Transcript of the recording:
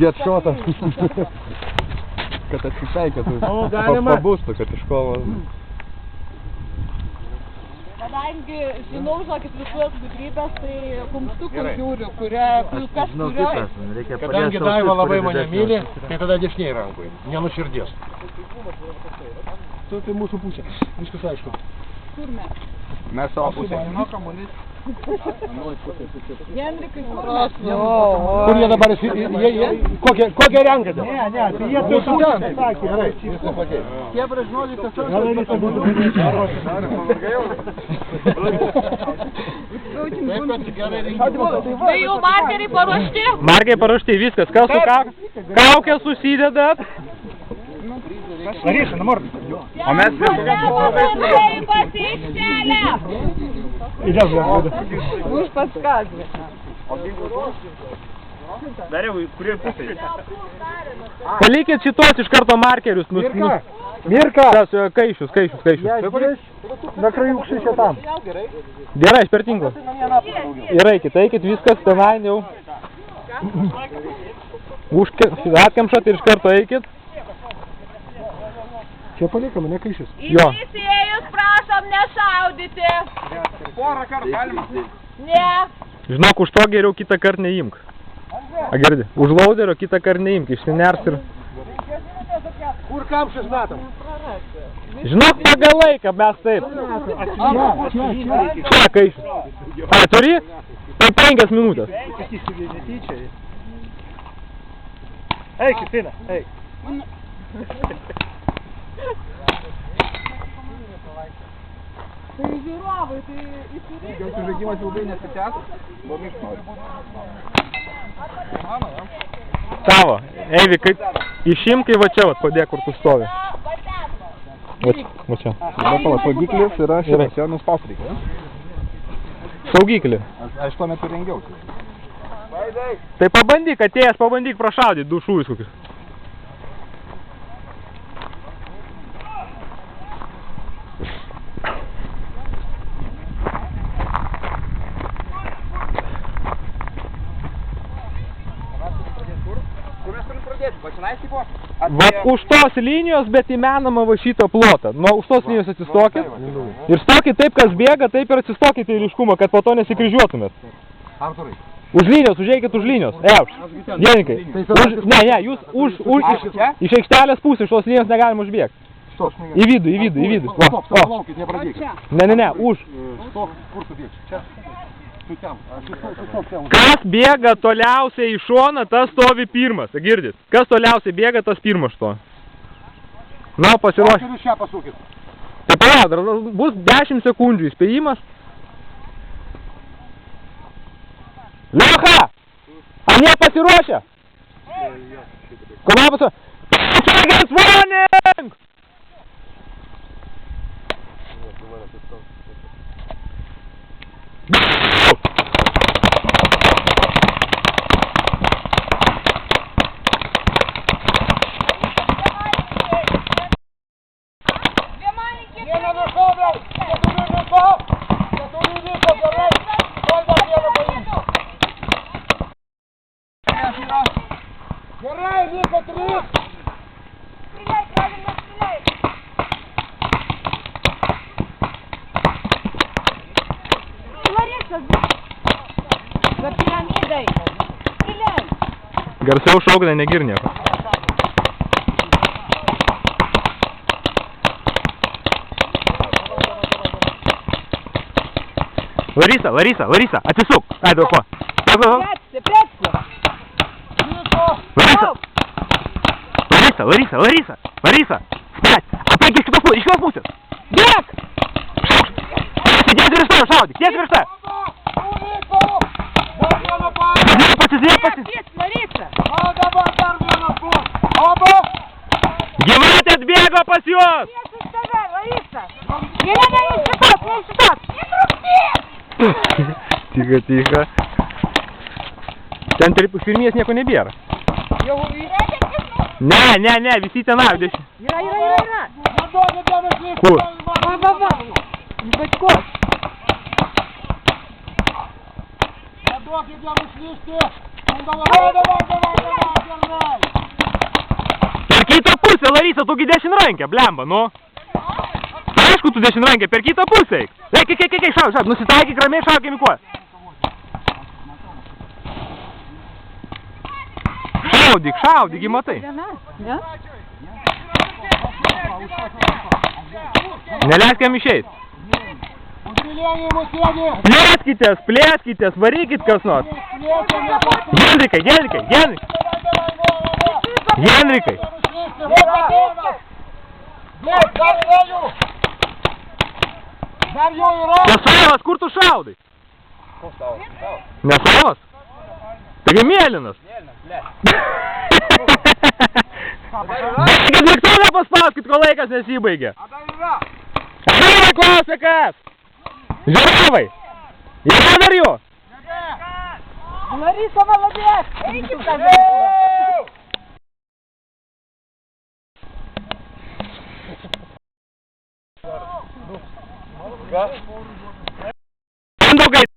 Headshotą. Kad atsisveikėtų. Pabūstų, kad iš kovo. Kadangi žinau, žinokit, visus gudrybės, tai kumštukų žiūriu, kas kurio. Kadangi Daiva labai mane myli, tai tada dešiniai rankui, nenuširdies. Tai mūsų pusė, viskas aišku. Kur mes? Mes savo pusę. Henrikai, kur mes? Kur jie dabar, kokią renkate? Ne, tai jie mūsų ten. Gerai, Jie pražinodė, kad Tai jau markeriai paruošti? Markai paruošti viskas. Kas su kaukę susidedat? Larisa, namor. O mes Už paskazį. Dariau, kurie pusė? Palikit šitos iš karto markerius. Mirka! Kaišius. Na krajūkščiai čia tam. Gerai, per tinklą. Ir eikit viskas, tenai jau. Atkemšat ir iš karto eikit. Čia palikam, ne kaišius. Jo. Įsėjus prašom nešaudyti. Porą kartų galima. Ne. Žinok, už to geriau kitą kartą neimk. Girdi, už lauderio kitą kartą neimk, išsiners ir... Kur kamščius metam? Žinok, pagal laiką mes taip. Čia kaišius. Ar turi? Tai 5 minutės. Eik, Kristina, eik. Tai žiūrovai, tai įsireikia. Jau žaidimas ilgai nesitęs, buvo mišnori. Tavo, Eivi, kaip išimkai va čia, padėk, kur tu stovi. Va čia. Saugiklis yra šitas, jo nuspaus reikia. Saugiklį. Aš tuo metu rengiausi. Tai pabandyk, atėjęs pabandyk prašaudyti 2 šūvius kokius. Va už tos linijos, bet įmenama va šitą plotą. Nuo už tos linijos atsistokit. Ir stokit taip, kas bėga, taip ir atsistokit į ryškumą, kad po to nesikryžiuotumėt. Arturai. Už linijos, užeikit už linijos. Genikai. Ne, jūs iš aikštelės pusės, iš tos linijos negalima užbėgti. Į vidų. Stop, laukit, nepradėkit. Ne, už. Stop, kur tu bėgsi? Čia. Kas bėga toliausiai į šoną, tas stovi pirmas. Girdit? Kas toliausiai bėga, tas pirmas stovi. Na, pasiruošę. Jūs šią pasukit. Tai palauk, bus 10 sekundžių įspėjimas. Lecha! Ar jie pasiruošę? Komanda pasiruošę. Against warning! Gerai, liko 3. Stiliai, galime stiliai. Larisa, za piramidai. Stiliai. Garsiau šaukdai, negir nieko. Larisa, atsisuk. Ai, daug ko. Prėksi. Larisa, spėt. Apeik iš kitos pusės. Bėk! Tiek virš tave, šaudyk, tiek virš tave. Pasislėp. Larisa. O dabar dar vienas bus. Oba. Gyvatė atbėgo pas juos. Priešais tave, Larisa. Neišsitok. Ticha. Ten pirmies nieko nebėra. Ne, visi ten avdėši. Yra. Kur? Va. Bačkos. Шок, идем шлишки! Ну давай, держай! Per kitą pusę, Larisa, tu gi dešinrankė, blemba, nu. Aišku, tu dešinrankė, per kitą pusę eik. Eik, šauk, nusitaikyk ramiai, šaukim į kuo. Šaudyk, matai. Ne? Neleisk jam išeit. Plėskitės, varykit kas nors. Henrikai. Nesavas, kur tu šaudai? Nesavas? Taigi mėlynas. Kad lėktuvą paspauskit, kol laikas nesibaigė. Žiūrėjai, klausia kas? Žiūrėjai. Yra dar jo? Larisa, молодец! Eikit tada!